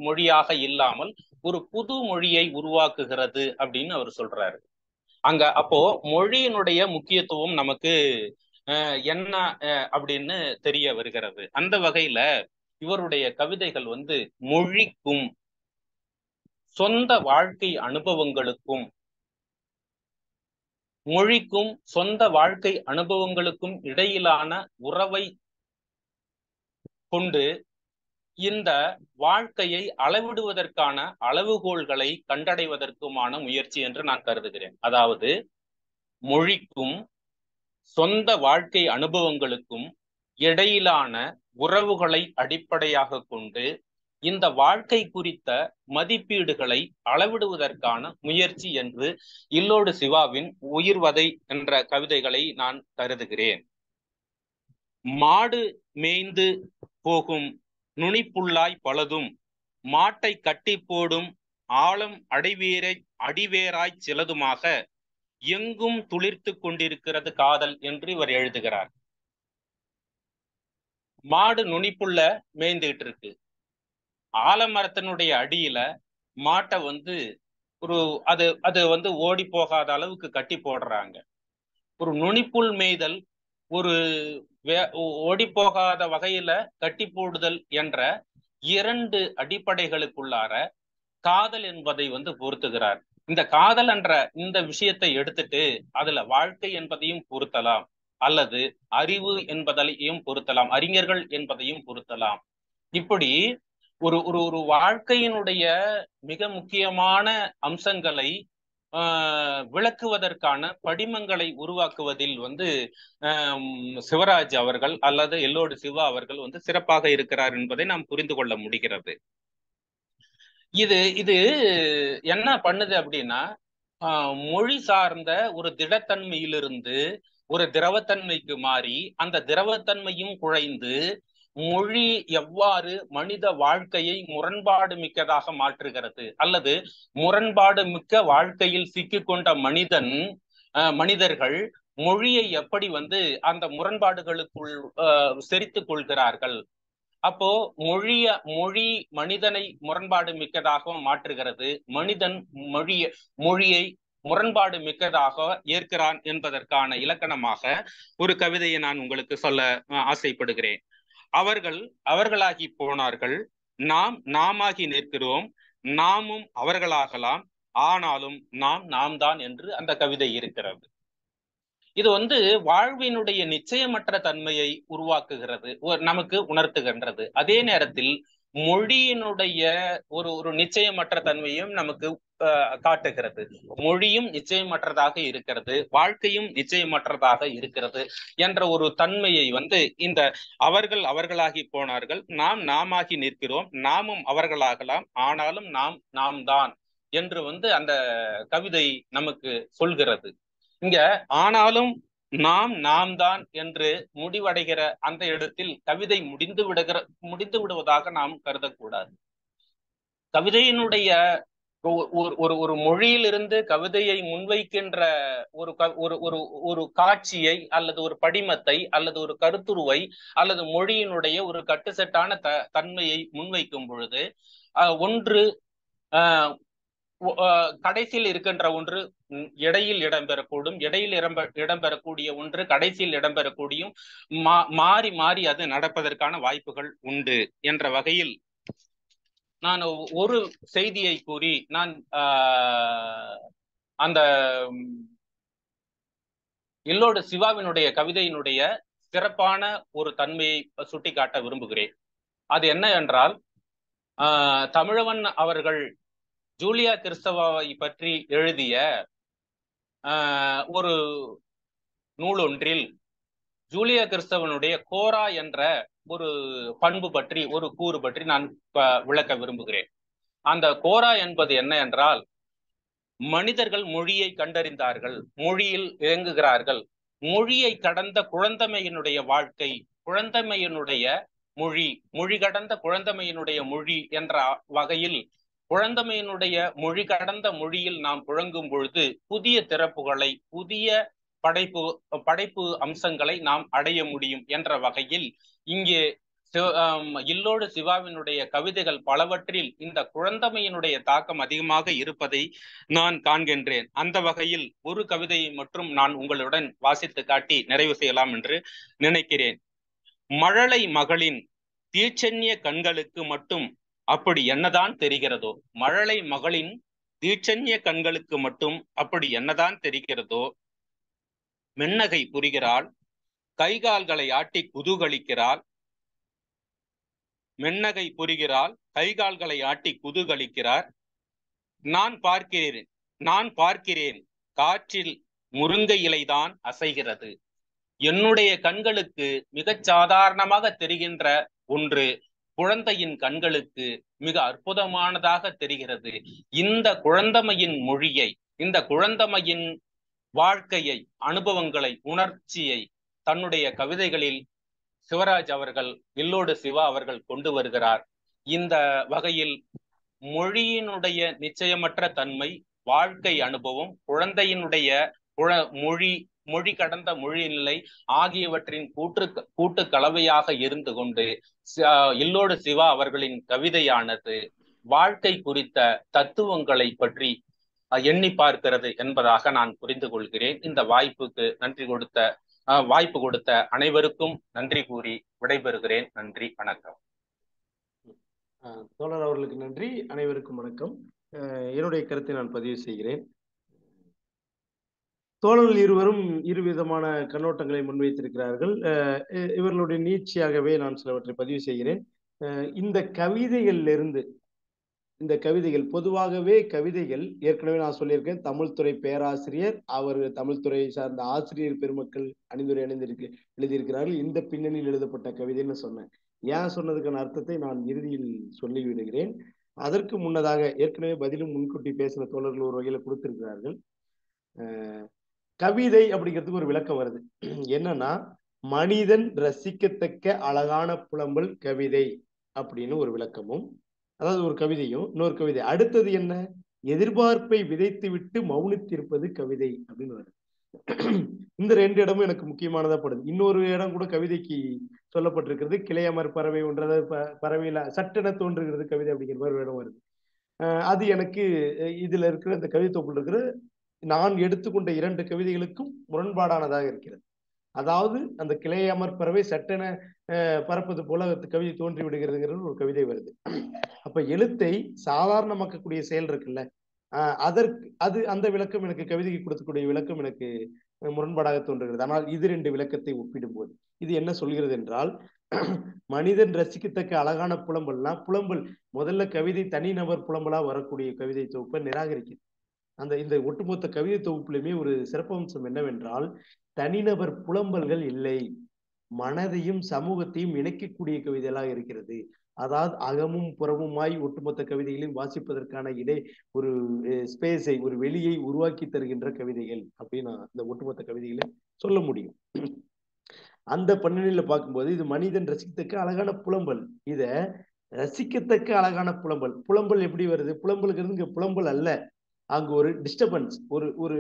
மொழியாக இல்லாமல் ஒரு புது மொழியை உருவாக்குகிறது அப்படின்னு அவர் சொல்றாரு. அப்போ மொழியினுடைய முக்கியத்துவம் நமக்கு என்ன அப்படின்னு தெரிய வருகிறது. அந்த வகையில இவருடைய கவிதைகள் வந்து மொழிக்கும் சொந்த வாழ்க்கை அனுபவங்களுக்கும் இடையிலான உறவை கொண்டு இந்த வாழ்க்கையை அளவிடுவதற்கான அளவுகோல்களை கண்டடைவதற்குமான முயற்சி என்று நான் கருதுகிறேன். அதாவது மொழிக்கும் சொந்த வாழ்க்கை அனுபவங்களுக்கும் இடையிலான உறவுகளை அடிப்படையாக கொண்டு இந்த வாழ்க்கை குறித்த மதிப்பீடுகளை அளவிடுவதற்கான முயற்சி என்று இல்லோடு சிவாவின் உயிர்வதை என்ற கவிதைகளை நான் கருதுகிறேன். மாடு மேய்ந்து போகும் நுனிப்புள்ளாய் பலதும் மாட்டை கட்டி போடும் ஆழம் அடிவேராய் சிலதுமாக எங்கும் துளிர்த்து கொண்டிருக்கிறது காதல் என்று இவர் எழுதுகிறார். மாடு நுனிப்புள்ள மேய்ந்துகிட்டு இருக்கு. ஆலமரத்தினுடைய அடியில மாட்டை வந்து அது வந்து ஓடி போகாத அளவுக்கு கட்டி போடுறாங்க. ஒரு நுனிப்புல் மேய்தல் ஒரு ஓடி போகாத வகையில கட்டி போடுதல் என்ற இரண்டு அடிப்படைகளுக்குள்ளார காதல் என்பதை வந்து பொருத்துகிறார். இந்த காதல் என்ற இந்த விஷயத்தை எடுத்துட்டு அதுல வாழ்க்கை என்பதையும் பொருத்தலாம், அல்லது அறிவு என்பதையும் பொருத்தலாம், அறிஞர்கள் என்பதையும் பொருத்தலாம். இப்படி ஒரு வாழ்க்கையினுடைய மிக முக்கியமான அம்சங்களை விளக்குவதற்கான படிமங்களை உருவாக்குவதில் வந்து சிவராஜ் அவர்கள் அல்லது எல்லோடு சிவா அவர்கள் வந்து சிறப்பாக இருக்கிறார் என்பதை நாம் புரிந்து கொள்ள முடிகிறது. இது என்ன பண்ணுது அப்படின்னா, மொழி சார்ந்த ஒரு திடத்தன்மையிலிருந்து ஒரு திரவத்தன்மைக்கு மாறி அந்த திரவத்தன்மையும் குழைந்து மொழி எவ்வாறு மனித வாழ்க்கையை முரண்பாடு மிக்கதாக மாற்றுகிறது, அல்லது முரண்பாடு மிக்க வாழ்க்கையில் சிக்கிக்கொண்ட மனிதர்கள் மொழியை எப்படி வந்து அந்த முரண்பாடுகளுக்குள் செறித்து கொள்கிறார்கள். அப்போ மொழி மனிதனை முரண்பாடு மிக்கதாக மாற்றுகிறது, மனிதன் மொழியை முரண்பாடு மிக்கதாக ஏற்கிறான் என்பதற்கான இலக்கணமாக ஒரு கவிதையை நான் உங்களுக்கு சொல்ல ஆசைப்படுகிறேன். அவர்களாகி போனார்கள், நாமாகி நிற்கிறோம், நாமும் அவர்களாகலாம், ஆனாலும் நாம் தான் என்று அந்த கவிதை இருக்கிறது. இது வந்து வாழ்வினுடைய நிச்சயமற்ற தன்மையை உருவாக்குகிறது, நமக்கு உணர்த்துகின்றது. அதே நேரத்தில் மொழியினுடைய ஒரு நிச்சயமற்ற தன்மையும் நமக்கு காட்டுகிறது. மொழியும் நிச்சயமற்றதாக இருக்கிறது, வாழ்க்கையும் நிச்சயமற்றதாக இருக்கிறது என்ற ஒரு தன்மையை வந்து இந்த அவர்களாகி போனார்கள், நாமாகி நிற்கிறோம், நாமும் அவர்களாகலாம், ஆனாலும் நாம் தான் என்று வந்து அந்த கவிதை நமக்கு சொல்கிறது. இங்க ஆனாலும் நாம் தான் என்று முடிவடைகிற அந்த இடத்தில் கவிதை முடிந்து விடுவதாக நாம் கருதக்கூடாது. கவிதையினுடைய ஒரு மொழியிலிருந்து கவிதையை முன்வைக்கின்ற ஒரு காட்சியை அல்லது ஒரு படிமத்தை அல்லது ஒரு கருத்துருவை அல்லது மொழியினுடைய ஒரு கட்டுச்சட்டான தன்மையை முன்வைக்கும் பொழுது ஒன்று கடைசியில் இருக்கின்ற ஒன்று இடையில் இடம்பெறக்கூடும், இடையில் இடம்பெறக்கூடிய ஒன்று கடைசியில் இடம்பெறக்கூடியும், மாறி மாறி அது நடப்பதற்கான வாய்ப்புகள் உண்டு என்ற வகையில் நான் ஒரு செய்தியை கூறி நான் அந்த இல்லோடு சிவாவினுடைய கவிதையினுடைய சிறப்பான ஒரு தன்மையை சுட்டிக்காட்ட விரும்புகிறேன். அது என்ன என்றால், தமிழவன் அவர்கள் ஜூலியா கிறிஸ்தவாவை பற்றி எழுதிய ஒரு நூல் ஒன்றில் ஜூலியா கிறிஸ்தவனுடைய கோரா என்ற ஒரு பண்பு பற்றி, ஒரு கூறு பற்றி நான் விளக்க விரும்புகிறேன். அந்த கோரா என்பது என்ன என்றால், மனிதர்கள் மொழியை கண்டறிந்தார்கள், மொழியில் இயங்குகிறார்கள், மொழியை கடந்த குழந்தமையினுடைய வாழ்க்கை, குழந்தமையினுடைய மொழி, மொழி கடந்த குழந்தமையினுடைய மொழி என்ற வகையில் குழந்தமையினுடைய மொழி கடந்த மொழியில் நாம் புழங்கும் பொழுது புதிய திறப்புகளை, புதிய படைப்பு அம்சங்களை நாம் அடைய முடியும் என்ற வகையில் இங்கே இல்லோடு சிவாவினுடைய கவிதைகள் பலவற்றில் இந்த குழந்தமையினுடைய தாக்கம் அதிகமாக இருப்பதை நான் காண்கின்றேன். அந்த வகையில் ஒரு கவிதையை மட்டும் நான் உங்களுடன் வாசித்து காட்டி நிறைவு செய்யலாம் என்று நினைக்கிறேன். மழலை மகளின் தீட்சண்ய கண்களுக்கு மட்டும் அப்படி என்னதான் தெரிகிறதோ, மழலை மகளின் தீட்சண்ய கண்களுக்கு மட்டும் அப்படி என்னதான் தெரிகிறதோ, மென்னகை புரிகிறாள், கைகால்களை ஆட்டி குதூகலிக்கிறாள், மென்னகை புரிகிறாள், கைகால்களை ஆட்டி குதூகலிக்கிறார். நான் பார்க்கிறேன் காற்றில் முருங்கை இலைதான் அசைகிறது. என்னுடைய கண்களுக்கு மிகச் சாதாரணமாக தெரிகின்ற ஒன்று குழந்தையின் கண்களுக்கு மிக அற்புதமானதாக தெரிகிறது. இந்த குழந்தமையின் மொழியை, இந்த குழந்தமையின் வாழ்க்கையை, அனுபவங்களை, உணர்ச்சியை தன்னுடைய கவிதைகளில் சிவராஜ் அவர்கள், இல்லோடு சிவா அவர்கள் கொண்டு வருகிறார். இந்த வகையில் மொழியினுடைய நிச்சயமற்ற தன்மை, வாழ்க்கை அனுபவம், குழந்தையினுடைய மொழி கடந்த மொழி நிலை ஆகியவற்றின் கூட்டு கலவையாக இருந்து கொண்டு இல்லோடு சிவா அவர்களின் கவிதையானது வாழ்க்கை குறித்த தத்துவங்களை பற்றி எண்ணி பார்க்கிறது என்பதாக நான் புரிந்து கொள்கிறேன். இந்த வாய்ப்பு கொடுத்த அனைவருக்கும் நன்றி கூறி விடைபெறுகிறேன். நன்றி, வணக்கம். தோழர் அவர்களுக்கு நன்றி. அனைவருக்கும் வணக்கம். என்னுடைய கருத்தை நான் பதிவு செய்கிறேன். தோழர்கள் இருவரும் இருவிதமான கண்ணோட்டங்களை முன்வைத்திருக்கிறார்கள். இவர்களுடைய நீட்சியாகவே நான் சிலவற்றை பதிவு செய்கிறேன். இந்த கவிதைகள் பொதுவாகவே கவிதைகள், ஏற்கனவே நான் சொல்லியிருக்கேன், தமிழ்துறை பேராசிரியர், அவர் தமிழ்துறை சார்ந்த ஆசிரியர் பெருமக்கள் எழுதியிருக்கிறார்கள். இந்த பின்னணியில் எழுதப்பட்ட கவிதைன்னு சொன்னேன். ஏன் சொன்னதுக்கான அர்த்தத்தை நான் இறுதியில் சொல்லிவிடுகிறேன். அதற்கு முன்னதாக ஏற்கனவே பதிலும் முன்கூட்டி பேசின தோழர்கள் ஒரு வகையில கொடுத்திருக்கிறார்கள். கவிதை அப்படிங்கிறதுக்கு ஒரு விளக்கம் வருது. என்னன்னா, மனிதன் ரசிக்கத்தக்க அழகான புலம்பல் கவிதை அப்படின்னு ஒரு விளக்கமும், அதாவது ஒரு கவிதையும், இன்னொரு கவிதை அடுத்தது என்ன, எதிர்பார்ப்பை விதைத்து விட்டு மௌனித்திருப்பது கவிதை அப்படின்னு வருது. இந்த ரெண்டு இடமும் எனக்கு முக்கியமானதா படுது. இன்னொரு இடம் கூட கவிதைக்கு சொல்லப்பட்டிருக்கிறது, கிளையமர் பறவை ஒன்றது பறவையில சட்டென தோன்றுகிறது கவிதை அப்படிங்கிற மாதிரி ஒரு இடம் வருது. அது எனக்கு இதுல இருக்கிற இந்த கவிதை தொகுப்பில் இருக்கிற நான் எடுத்துக்கொண்ட இரண்டு கவிதைகளுக்கும் முரண்பாடானதாக இருக்கிறது. அதாவது அந்த கிளையமர் பறவை சட்டென பறப்பது போல கவிதை தோன்றி விடுகிறதுங்கிறது ஒரு கவிதை வருது. அப்ப எழுத்தை சாதாரணமாக்கக்கூடிய செயல் இருக்குல்ல, அந்த விளக்கம் எனக்கு, கவிதைக்கு கொடுக்கக்கூடிய விளக்கம் எனக்கு முரண்பாடாக தோன்றுகிறது. ஆனால் இது ரெண்டு விளக்கத்தை ஒப்பிடும் போது இது என்ன சொல்கிறது என்றால், மனிதன் ரசிக்கத்தக்க அழகான புலம்பல்னா, புலம்பல் முதல்ல கவிதை தனிநபர் புலம்பலா வரக்கூடிய கவிதை தொகுப்பை நிராகரிக்குது. இந்த ஒட்டுமொத்த கவிதை தொகுப்புலையுமே ஒரு சிறப்பம்சம் என்னவென்றால், தனிநபர் புலம்பல்கள் இல்லை, மனதையும் சமூகத்தையும் இணைக்கக்கூடிய கவிதைகளாக இருக்கிறது. அதாவது அகமும் புறமுமாய் ஒட்டுமொத்த கவிதைகளையும் வாசிப்பதற்கான ஒரு ஸ்பேஸை, ஒரு வெளியை உருவாக்கி தருகின்ற கவிதைகள் அப்படின்னு இந்த ஒட்டுமொத்த கவிதைகளை சொல்ல முடியும். அந்த பின்னணியில பார்க்கும்போது இது மனிதன் ரசிக்கத்தக்க அழகான புலம்பல். இத ரசிக்கத்தக்க அழகான புலம்பல் எப்படி வருது? புலம்பலுங்கிறது இங்க புலம்பல் அல்ல, அங்கு ஒரு டிஸ்டர்பன்ஸ், ஒரு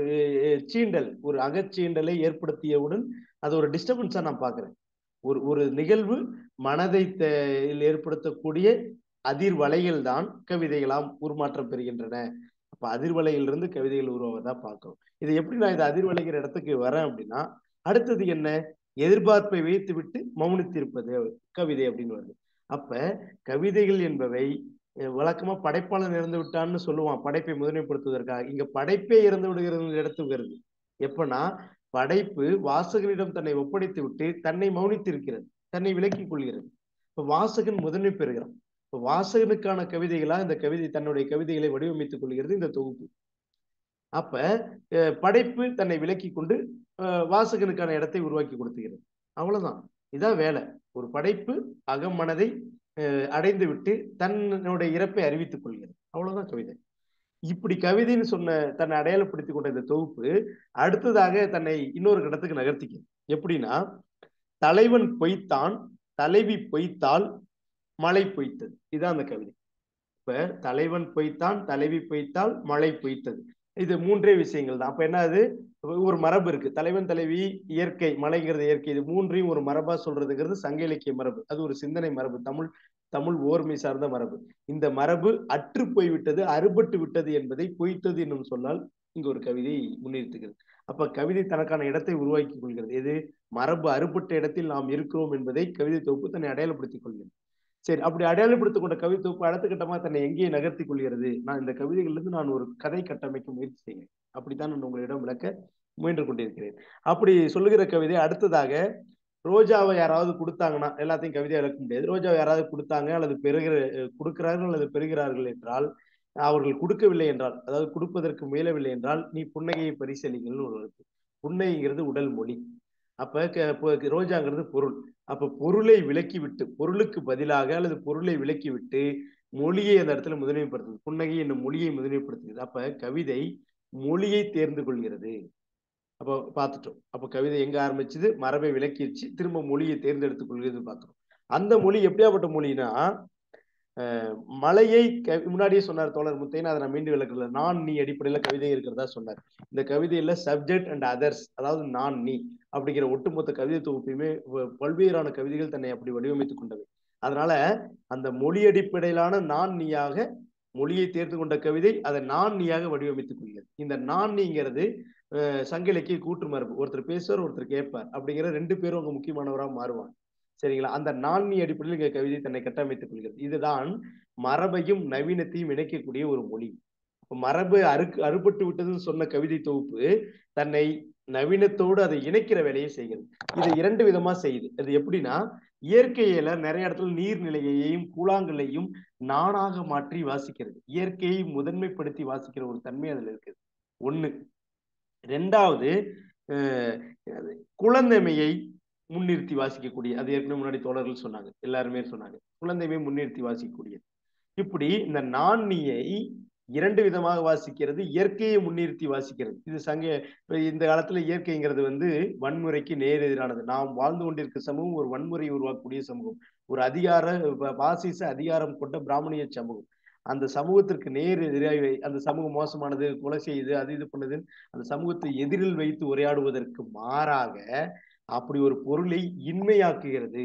சீண்டல், ஒரு அகச்சீண்டலை ஏற்படுத்தியவுடன் அது ஒரு டிஸ்டர்பன்ஸா நான் பாக்குறேன். ஒரு நிகழ்வு மனதை ஏற்படுத்தக்கூடிய அதிர்வலைகள் தான் கவிதைகளாம் உருமாற்றம் பெறுகின்றன. அப்ப அதிர்வலையிலிருந்து கவிதைகள் உருவாவதா பார்க்கிறோம். இது எப்படி நான் இது அதிர்வலைங்கிற இடத்துக்கு வரேன் அப்படின்னா, அடுத்தது என்ன? எதிர்பார்ப்பை வைத்து விட்டு மௌனித்திருப்பது கவிதை அப்படின்னு வருது. அப்ப கவிதைகள் என்பவை வழக்கமா படைப்பாளன் இறந்து விட்டான்னு சொல்லுவான், படைப்பை முதன்மைப்படுத்துவதற்காக. இங்க படைப்பே இறந்து விடுகிறது இடத்துக்கு வருது. எப்பன்னா படைப்பு வாசகனிடம் தன்னை ஒப்படைத்து விட்டு தன்னை மௌனித்திருக்கிறது, தன்னை விலக்கிக் கொள்கிறது. இப்ப வாசகன் முதன்மை பெறுகிறான். இப்ப வாசகனுக்கான கவிதைகளா இந்த கவிதை தன்னுடைய கவிதைகளை வடிவமைத்துக் கொள்கிறது இந்த தொகுப்பு. அப்ப படைப்பு தன்னை விலக்கி கொண்டு வாசகனுக்கான இடத்தை உருவாக்கி கொடுத்துகிறது. அவ்வளவுதான், இதான் வேலை. ஒரு படைப்பு அகமனதை அடைந்து விட்டு தன்னுடைய இறப்பை அறிவித்துக் கொள்கிறது. அவ்வளவுதான் கவிதை. இப்படி கவிதைன்னு சொன்ன தன்னை அடையாளப்படுத்திக் கொண்ட இந்த தொகுப்பு அடுத்ததாக தன்னை இன்னொரு இடத்துக்கு நகர்த்திக்கும். எப்படின்னா, தலைவன் பொய்த்தான், தலைவி பொய்த்தால், மழை பொய்த்தது. இதுதான் அந்த கவிதை. இப்ப தலைவன் பொய்த்தான், தலைவி பொய்த்தால், மழை பொய்த்தது. இது மூன்றே விஷயங்கள் தான். அப்ப என்ன, அது ஒரு மரபு இருக்கு. தலைவன், தலைவி, இயற்கை, மழைங்கிறது இயற்கை. இது மூன்றையும் ஒரு மரபா சொல்றதுங்கிறது சங்க இலக்கிய மரபு. அது ஒரு சிந்தனை மரபு, தமிழ் ஓர்மை சார்ந்த மரபு. இந்த மரபு அற்று போய்விட்டது, அறுபட்டு விட்டது என்பதை பொய்த்தது என்னும் சொன்னால் இங்கு ஒரு கவிதை முன்னிறுத்துகிறது. அப்ப கவிதை தனக்கான இடத்தை உருவாக்கி கொள்கிறது. எது? மரபு அறுபட்ட இடத்தில் நாம் இருக்கிறோம் என்பதை கவிதை தொகுப்பு தன்னை அடையாளப்படுத்திக் கொள்கிறது. சரி, அப்படி அடையாளப்படுத்திக் கொண்ட கவிதை தொகுப்பு அடுத்த கட்டமா தன்னை எங்கேயே நகர்த்தி கொள்கிறது? நான் இந்த கவிதைகளிலிருந்து நான் ஒரு கதை கட்டமைக்க முயற்சி செய்கிறேன். அப்படித்தான் நான் உங்களிடம் விளக்க முயன்று கொண்டிருக்கிறேன். அப்படி சொல்லுகிற கவிதை அடுத்ததாக, ரோஜாவை யாராவது கொடுத்தாங்கன்னா, எல்லாத்தையும் கவிதையா விளக்க முடியாது, ரோஜாவை யாராவது கொடுத்தாங்க அல்லது கொடுக்கிறார்கள் அல்லது பெறுகிறார்கள் என்றால், அவர்கள் கொடுக்கவில்லை என்றால், அதாவது கொடுப்பதற்கு முயலவில்லை என்றால், நீ புன்னகையை பரிசீலிங்கள்னு ஒரு இருக்கு. புன்னகைங்கிறது உடல் மொழி. அப்ப ரோஜாங்கிறது பொருள். அப்ப பொருளை விலக்கி விட்டு, பொருளுக்கு பதிலாக அல்லது பொருளை விலக்கி விட்டு மொழியை அந்த இடத்துல முதன்மைப்படுத்துது. புன்னகை என்னும் மொழியை முதன்மைப்படுத்துகிறது. அப்ப கவிதை மொழியை தேர்ந்து கொள்கிறது. அப்போ பார்த்துட்டோம். அப்போ கவிதை எங்க ஆரம்பிச்சது? மரபை விலக்கிடுச்சு, திரும்ப மொழியை தேர்ந்தெடுத்துக் கொள்கிறது பார்க்கிறோம். அந்த மொழி எப்படியாப்பட்ட மொழினா, மலையை முன்னாடியே சொன்னார் தோழர் முத்தையன், அதை நான் மீண்டும் விளக்கல. நான் நீ அடிப்படையில கவிதை இருக்கிறதா சொன்னார். இந்த கவிதையில சப்ஜெக்ட் அண்ட் அதர்ஸ், அதாவது நான் நீ அப்படிங்கிற ஒட்டுமொத்த கவிதை தொகுப்பையுமே பல்வேறான கவிதைகள் தன்னை அப்படி வடிவமைத்துக் கொண்டவை. அதனால அந்த மொழி அடிப்படையிலான நான் நீயாக மொழியை தேர்ந்து கொண்ட கவிதை அதை நான் நீயாக வடிவமைத்துக் கொள்கிறது. இந்த நான் நீங்கிறது சங்க இலக்கிய கூற்று மரபு. ஒருத்தர் பேசுவார், ஒருத்தர் கேட்பார். அப்படிங்கிற ரெண்டு பேரும் அவங்க முக்கியமானவராக மாறுவாங்க. சரிங்களா? அந்த நான் நீ அடிப்படையில் இங்க கவிதை தன்னை கட்டமைத்துக் கொள்கிறது. இதுதான் மரபையும் நவீனத்தையும் இணைக்கக்கூடிய ஒரு மொழி. மரபு அறுபட்டு விட்டதுன்னு சொன்ன கவிதை தொகுப்பு தன்னை நவீனத்தோடு அதை இணைக்கிற வேலையை செய்கிறது. இதை இரண்டு விதமா செய்யுது. அது எப்படின்னா, இயற்கையில நிறைய இடத்துல நீர்நிலையையும் கூழாங்கல்லையும் நானாக மாற்றி வாசிக்கிறது. இயற்கையை முதன்மைப்படுத்தி வாசிக்கிற ஒரு தன்மை அதுல இருக்குது. ஒண்ணு. ரெண்டாவது, குழந்தைமையை முன்னிறுத்தி வாசிக்கக்கூடிய, அது ஏற்கனவே முன்னாடி தோழர்கள் சொன்னாங்க, எல்லாருமே சொன்னாங்க, குழந்தைமையை முன்னிறுத்தி வாசிக்கக்கூடியது. இப்படி இந்த நான் நீயை இரண்டு விதமாக வாசிக்கிறது. இயற்கையை முன்னிறுத்தி வாசிக்கிறது. இது இந்த காலத்துல இயற்கைங்கிறது வன்முறைக்கு நேர் எதிரானது. நாம் வாழ்ந்து கொண்டிருக்கிற சமூகம் ஒரு வன்முறையை உருவாக்கக்கூடிய சமூகம், ஒரு பாசிச அதிகாரம் கொண்ட பிராமணிய சமூகம். அந்த சமூகத்திற்கு நேர் எதிராக அந்த சமூகம் மோசமானது, கொலை செய்யுது, அது இது பண்ணுது, அந்த சமூகத்தை எதிரில் வைத்து உரையாடுவதற்கு மாறாக அப்படி ஒரு பொருளை இன்மையாக்குகிறது.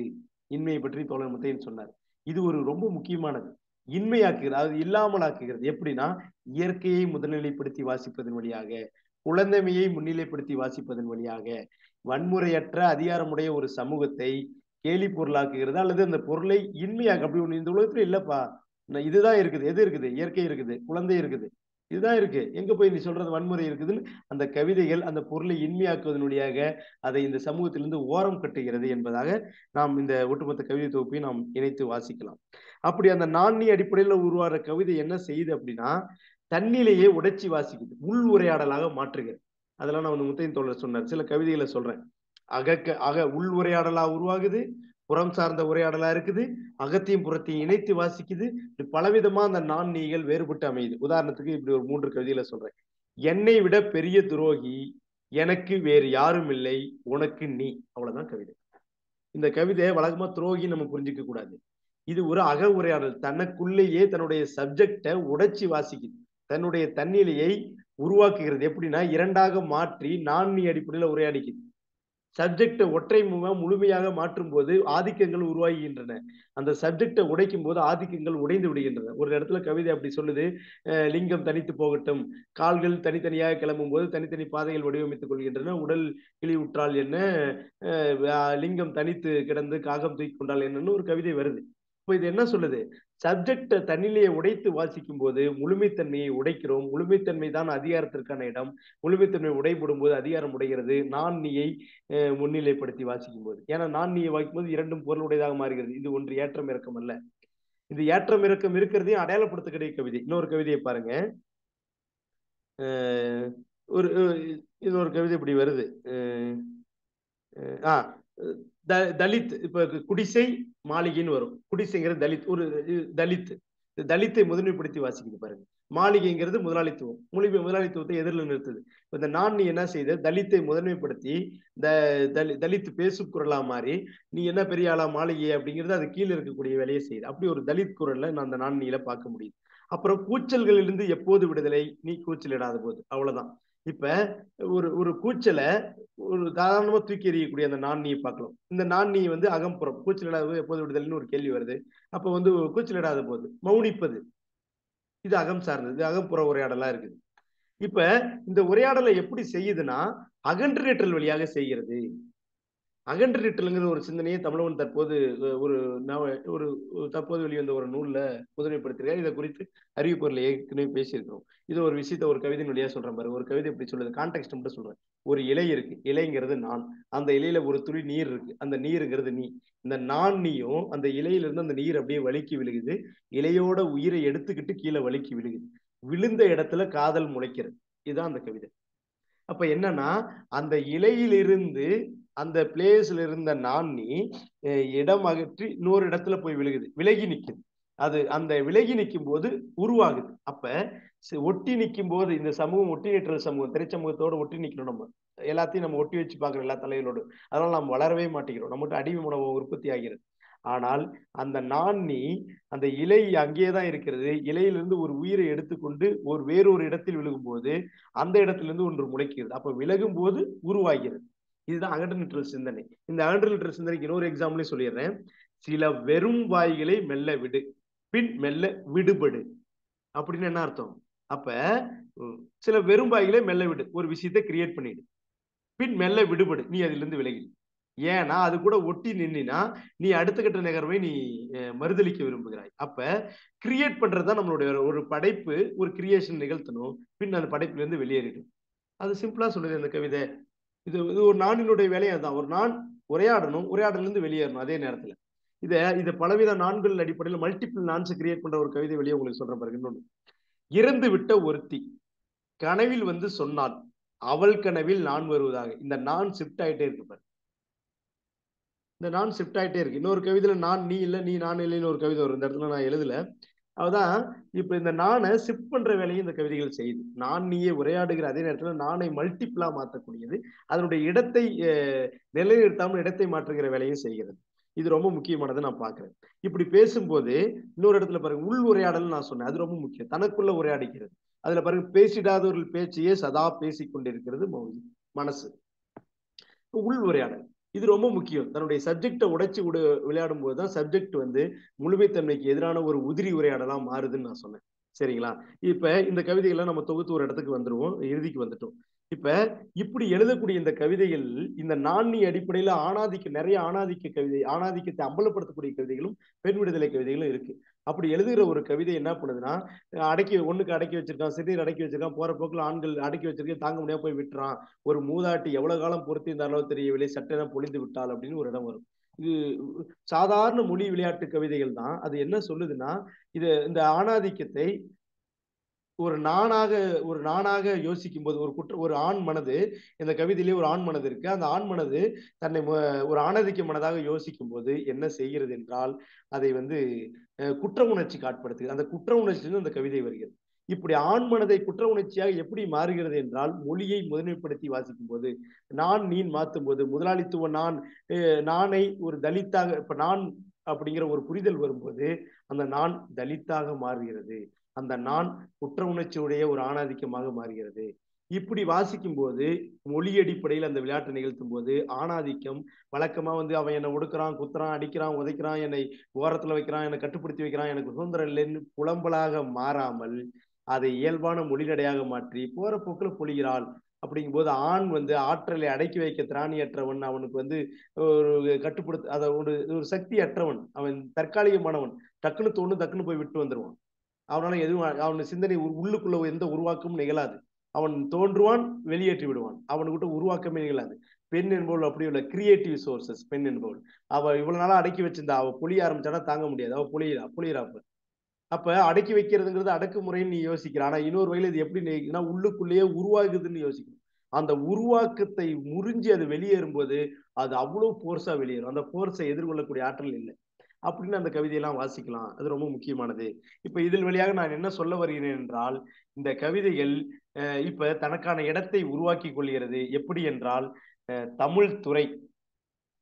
இன்மையை பற்றி தோழர் முத்தையன் சொன்னார். இது ஒரு ரொம்ப முக்கியமானது. இன்மையாக்குகிறது, அதாவது இல்லாமலாக்குகிறது. எப்படின்னா, இயற்கையை முன்னிலைப்படுத்தி வாசிப்பதன் வழியாக, குழந்தைமையை முன்னிலைப்படுத்தி வாசிப்பதன் வழியாக வன்முறையற்ற அதிகாரமுடைய ஒரு சமூகத்தை கேலி பொருளாக்குகிறது, அல்லது அந்த பொருளை இன்மையாக்கு. அப்படி ஒண்ணு இந்த உலகத்துல இல்லப்பா, இதுதான் இருக்குது. எது இருக்குது? இயற்கை இருக்குது, குழந்தை இருக்குது, இதுதான் இருக்கு. எங்க போய் நீ சொல்றது வன்முறை இருக்குதுன்னு அந்த கவிதைகள் அந்த பொருளை இன்மையாக்குவதன் வழியாக அதை இந்த சமூகத்திலிருந்து ஓரம் கட்டுகிறது என்பதாக நாம் இந்த ஒட்டுமொத்த கவிதை தொகுப்பை நாம் இணைத்து வாசிக்கலாம். அப்படி அந்த நாணி அடிப்படையில் உருவாகிற கவிதை என்ன செய்யுது அப்படின்னா, தன்னிலையே உடைச்சி வாசிக்குது, உள் உரையாடலாக மாற்றுகிறது. அதெல்லாம் நான் முத்தையன் தோழர் சொன்னார். சில கவிதைகளை சொல்றேன். உள் உரையாடலா உருவாகுது, புறம் சார்ந்த உரையாடலா இருக்குது, அகத்தையும் புறத்தையும் இணைத்து வாசிக்குது. இப்படி பலவிதமா அந்த நான் நீகள் வேறுபட்டு அமையுது. உதாரணத்துக்கு இப்படி ஒரு 3 கவிதைகளை சொல்றேன். என்னை விட பெரிய துரோகி எனக்கு வேறு யாரும் இல்லை, உனக்கு நீ. அவ்வளவுதான் கவிதை. இந்த கவிதை வழக்கமா துரோகி நம்ம புரிஞ்சுக்க கூடாது. இது ஒரு அக உரையாடல். தனக்குள்ளேயே தன்னுடைய சப்ஜெக்டை உடைச்சி வாசிக்குது, தன்னுடைய தன்னிலையை உருவாக்குகிறது. எப்படின்னா, இரண்டாக மாற்றி நான் நீ அடிப்படையில உரையாடிக்குது. சப்ஜெக்டை ஒற்றை முழுமையாக மாற்றும் போது ஆதிக்கங்கள் உருவாகின்றன. அந்த சப்ஜெக்டை உடைக்கும் போது ஆதிக்கங்கள் உடைந்து விடுகின்றன. ஒரு இடத்துல கவிதை அப்படி சொல்லுது, லிங்கம் தனித்து போகட்டும், கால்கள் தனித்தனியாக கிளம்பும் போது தனித்தனி பாதைகள் வடிவமைத்துக் கொள்கின்றன, உடல் கிளி என்ன, லிங்கம் தனித்து கிடந்து காகம் தூக்கி கொண்டால் என்னன்னு ஒரு கவிதை வருது. இப்போ இது என்ன சொல்லுது? சப்ஜெக்டை தன்னிலையை உடைத்து வாசிக்கும் போது முழுமைத்தன்மையை உடைக்கிறோம். முழுமைத்தன்மை தான் அதிகாரத்திற்கான இடம். முழுமைத்தன்மை உடைபடும் போது அதிகாரம் உடைகிறது. நான் நீயை முன்னிலைப்படுத்தி வாசிக்கும் போது, ஏன்னா நான் நீயை வாசிக்கும் போது இரண்டும் பொருளுடையதாக மாறுகிறது. இது ஒன்று ஏற்றம் இறக்கம் அல்ல. இது ஏற்றம் இறக்கம் இருக்கிறதையும் அடையாளப்படுத்தக்கூடிய கவிதை. இன்னொரு கவிதையை பாருங்க. ஒரு இன்னொரு கவிதை இப்படி வருது. தலித், இப்ப குடிசை மாளிகைன்னு வரும். குடிசைங்கிறது தலித், ஒரு தலித். தலித்தை முதன்மைப்படுத்தி வாசிக்குது பாருங்க. மாளிகைங்கிறது முதலாளித்துவம். முதலாளித்துவத்தை எதிரில் நிறுத்துது. இந்த நான் நீ என்ன செய்த, தலித்தை முதன்மைப்படுத்தி தலித் பேசு குரலா மாறி நீ என்ன பெரிய ஆளா மாளிகை அப்படிங்கிறது அது கீழே இருக்கக்கூடிய வேலையை செய்யுது. அப்படி ஒரு தலித் குரல்ல நான் அந்த நான் நீல பார்க்க முடியுது. அப்புறம் கூச்சல்களிலிருந்து எப்போது விடுதலை, நீ கூச்சல் இடாத போது, அவ்வளவுதான். இப்ப ஒரு கூச்சலை ஒரு சாதாரணமா தூக்கி எறியக்கூடிய அந்த நான் நீயை பார்க்கலாம். இந்த நான் நீ அகம்புறம், கூச்சல் இடாத போது எப்போது விடுதலைன்னு ஒரு கேள்வி வருது. அப்ப கூச்சல் இடாத போது மௌனிப்பது, இது அகம் சார்ந்தது, இது அகப்புற உரையாடலா இருக்குது. இப்ப இந்த உரையாடலை எப்படி செய்யுதுன்னா அகன்று நிற்றல் வழியாக செய்கிறது. அகன்று நிற்றல்ங்கிற ஒரு சிந்தனையை தமிழவன் தற்போது ஒரு தற்போது வெளிவந்த ஒரு நூல்ல முதன்மைப்படுத்திருக்காரு. இதை குறித்து அறிவிப்பொருள் ஏற்கனவே பேசியிருக்கிறோம். இது ஒரு விஷயத்த ஒரு கவிதையின் வழியா சொல்றேன் பாரு. ஒரு கவிதை எப்படி சொல்லுது, கான்டெக்ட் மட்டும் சொல்றேன். ஒரு இலை இருக்கு, இலைங்கிறது நான். அந்த இலையில ஒரு துளி நீர் இருக்கு, அந்த நீருங்கிறது நீ. இந்த நான் நீயும் அந்த இலையில இருந்து அந்த நீர் அப்படியே வலிக்கி விழுகுது. இலையோட உயிரை எடுத்துக்கிட்டு கீழே வலிக்கி விழுகுது. விழுந்த இடத்துல காதல் முளைக்கிறது. இதுதான் அந்த கவிதை. அப்ப என்னன்னா அந்த இலையிலிருந்து அந்த பிளேஸ்ல இருந்த நான் நீ இடம் அகற்றி இன்னொரு இடத்துல போய் விழுகுது, விலகி நிக்குது. அது அந்த விலகி நிற்கும் போது உருவாகுது. அப்ப ஒட்டி நிற்கும் போது இந்த சமூகம் ஒட்டி நிற்கிற சமூகம், திரைச்சமூகத்தோட ஒட்டி நிற்கிறோம். நம்ம எல்லாத்தையும் நம்ம ஒட்டி வச்சு பார்க்கிறோம், எல்லா தலைகளோடு. அதனால நம்ம வளரவே மாட்டேங்கிறோம். நம்மகிட்ட அடிமை உணவு உற்பத்தி ஆகிறது. ஆனால் அந்த நான் நீ அந்த இலை அங்கேதான் இருக்கிறது. இலையிலிருந்து ஒரு உயிரை எடுத்துக்கொண்டு வேறொரு இடத்தில் விழுகும் போது அந்த இடத்திலிருந்து ஒன்று முளைக்கிறது. அப்ப விலகும் போது உருவாகிறது. இதுதான் அகன்று நிற்றல் சிந்தனை. இந்த அகன்று நிற்றல் சிந்தனைக்கு இன்னொரு எக்ஸாம்பிளே சொல்லிடுறேன். சில வெறும் வாய்களை மெல்ல விடு, பின் மெல்ல விடுபடு. அப்படின்னு என்ன அர்த்தம்? அப்ப சில வெறும் வாய்களை மெல்ல விடு, ஒரு விஷயத்தை கிரியேட் பண்ணிடு, பின் மெல்ல விடுபடு, நீ அதுல இருந்து விலகி. ஏன்னா அது கூட ஒட்டி நின்னா நீ அடுத்த கட்ட நகர்வை நீ மறுதளிக்க விரும்புகிறாய். அப்ப கிரியேட் பண்றதுதான் நம்மளுடைய ஒரு படைப்பு. ஒரு கிரியேஷன் நிகழ்த்தணும், பின் அந்த படைப்புல இருந்து வெளியேறிடும். அது சிம்பிளா சொல்லுது அந்த கவிதை. இது ஒரு நானினுடைய வேலையை அதுதான். ஒரு நான் உரையாடணும், உரையாடல இருந்து வெளியேறணும். அதே நேரத்துல இதை பலவித நான்கள் அடிப்படையில் மல்டிபிள் நான்ஸ் கிரியேட் பண்ற ஒரு கவிதை வெளியே உங்களுக்கு சொல்றேன் பாருங்க. இன்னொன்னு, இறந்து விட்ட ஒருத்தி கனவில் சொன்னாள், அவள் கனவில் நான் வருவதாக. இந்த நான் ஷிஃப்ட் ஆயிட்டே இருக்கு பாரு. இந்த நான் ஷிஃப்ட் ஆயிட்டே இருக்கு. இன்னொரு கவிதையில நான் நீ இல்லை, நீ நான் இல்லைன்னு ஒரு கவிதை வரும். இந்த இடத்துல நான் எழுதல. அதுதான் இப்ப இந்த நானை ஷிஃப்ட் பண்ற வேலையை இந்த கவிதைகள் செய்யுது. நான் நீயே உரையாடுகிற அதே நேரத்துல நானை மல்டிபிளா மாற்றக்கூடியது, அதனுடைய இடத்தை நிலைநிறுத்தாமல் இடத்தை மாற்றுகிற வேலையும் செய்கிறது. இது ரொம்ப முக்கியமானதை நான் பாக்குறேன். இப்படி பேசும்போது இன்னொரு இடத்துல பாருங்க, உள் உரையாடல் நான் சொன்னேன், அது ரொம்ப முக்கியம். தனக்குள்ள உரையாடிக்கிறது. அதுல பாருங்க, பேசிடாதவர்கள் பேச்சையே சதா பேசிக்கொண்டிருக்கிறது மனசு. உள் உரையாடல் இது ரொம்ப முக்கியம். தன்னுடைய சப்ஜெக்டை உடைச்சு விளையாடும் போதுதான் சப்ஜெக்ட் முழுமைத்தன்மைக்கு எதிரான ஒரு உதிரி உரையாடலா மாறுதுன்னு நான் சொன்னேன். சரிங்களா? இப்ப இந்த கவிதைகளை நம்ம தொகுத்து ஒரு இடத்துக்கு வந்துருவோம், இறுதிக்கு வந்துட்டோம். இப்ப இப்படி எழுதக்கூடிய இந்த கவிதைகள் இந்த நாணி அடிப்படையில நிறைய ஆணாதிக்கத்தை அம்பலப்படுத்தக்கூடிய கவிதைகளும் பெண் விடுதலை கவிதைகளும் இருக்கு. அப்படி எழுதுகிற ஒரு கவிதை என்ன பண்ணுதுன்னா, ஒண்ணுக்கு அடக்கி வச்சிருக்கான், சிறுநீர் அடக்கி வச்சிருக்கான், போற போக்குல ஆண்கள் அடக்கி வச்சிருக்கேன், தாங்க முடியாம போய் விட்டுறான், ஒரு மூதாட்டி எவ்வளவு காலம் பொறுத்து இந்த அளவு தெரியவில்லை, சட்டென பொழிந்து விட்டால் அப்படின்னு ஒரு இடம் வரும். இது சாதாரண மொழி விளையாட்டு கவிதைகள் தான். அது என்ன சொல்லுதுன்னா, இந்த ஆணாதிக்கத்தை ஒரு நானாக யோசிக்கும் போது ஒரு ஆண் மனது, இந்த கவிதையிலே ஒரு ஆண் மனது இருக்கு. அந்த ஆண் மனது தன்னை ஒரு ஆணாதிக்க மனதாக யோசிக்கும் போது என்ன செய்கிறது என்றால், அதை குற்ற உணர்ச்சிக்கு ஆட்படுத்துகிறது. அந்த குற்ற உணர்ச்சியிலிருந்து அந்த கவிதை வருகிறது. இப்படி ஆண் மனதை குற்ற உணர்ச்சியாக எப்படி மாறுகிறது என்றால், மொழியை முதன்மைப்படுத்தி வாசிக்கும் போது, நான் நீ மாற்றும் போது, முதலாளித்துவ நானை ஒரு தலித்தாக, இப்ப நான் அப்படிங்கிற ஒரு புரிதல் வரும்போது அந்த நான் தலித்தாக மாறுகிறது. அந்த நான் குற்ற உணர்ச்சியுடைய ஒரு ஆணாதிக்கமாக மாறுகிறது. இப்படி வாசிக்கும் போது மொழி அடிப்படையில் அந்த விளையாட்டை நிகழ்த்தும் போது ஆணாதிக்கம் வழக்கமா வந்து அவன் என்னை ஒடுக்குறான், குத்துறான், அடிக்கிறான், உதைக்கிறான், என்னை ஓரத்துல வைக்கிறான், என்னை கட்டுப்படுத்தி வைக்கிறான், எனக்கு சுதந்திரம் இல்லைன்னு புலம்பலாக மாறாமல் அதை இயல்பான மொழிநடையாக மாற்றி போற போக்குல பொழிகிறாள். அப்படிங்கும் போது ஆண் வந்து ஆற்றலை அடக்கி வைக்க திராணியற்றவன், அவனுக்கு வந்து ஒரு கட்டுப்படுத்த அதை ஒரு சக்தி அற்றவன், அவன் தற்காலிகமானவன், டக்குன்னு தோணு டக்குன்னு போய் விட்டு வந்துருவான். அவனால எதுவும் அவன் சிந்தனை உள்ளுக்குள்ள எந்த உருவாக்கமும் நிகழாது. அவன் தோன்றுவான், வெளியேற்றி விடுவான், அவனுக்கிட்ட உருவாக்கமே நிகழாது. பெண் என்பவள் அப்படி உள்ள கிரியேட்டிவ் சோர்சஸ். பெண் என்பவள் அவ இவ்வளவு நாளா அடக்கி வச்சிருந்தா, அவ பொழிய ஆரம்பிச்சானா தாங்க முடியாது, அவ பொழியிறாப்ப. அப்ப அடக்கி வைக்கிறதுங்கிறது அடக்குமுறைன்னு நீ யோசிக்கிற. ஆனா இன்னொரு வகையில இது எப்படி உள்ளுக்குள்ளேயே உருவாகுதுன்னு யோசிக்கணும். அந்த உருவாக்கத்தை முறிஞ்சு அது வெளியேறும்போது அது அவ்வளவு போர்ஸா வெளியேறும். அந்த போர்ஸை எதிர்கொள்ளக்கூடிய ஆற்றல் இல்லை அப்படின்னு அந்த கவிதையெல்லாம் வாசிக்கலாம். அது ரொம்ப முக்கியமானது. இப்ப இதில் வழியாக நான் என்ன சொல்ல வருகிறேன் என்றால், இந்த கவிதைகள் இப்ப தனக்கான இடத்தை உருவாக்கி கொள்கிறது. எப்படி என்றால்,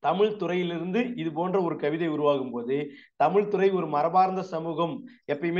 தமிழ் துறையிலிருந்து இது போன்ற ஒரு கவிதை உருவாகும் போது, தமிழ் துறை ஒரு மரபார்ந்த சமூகம், எப்பயுமே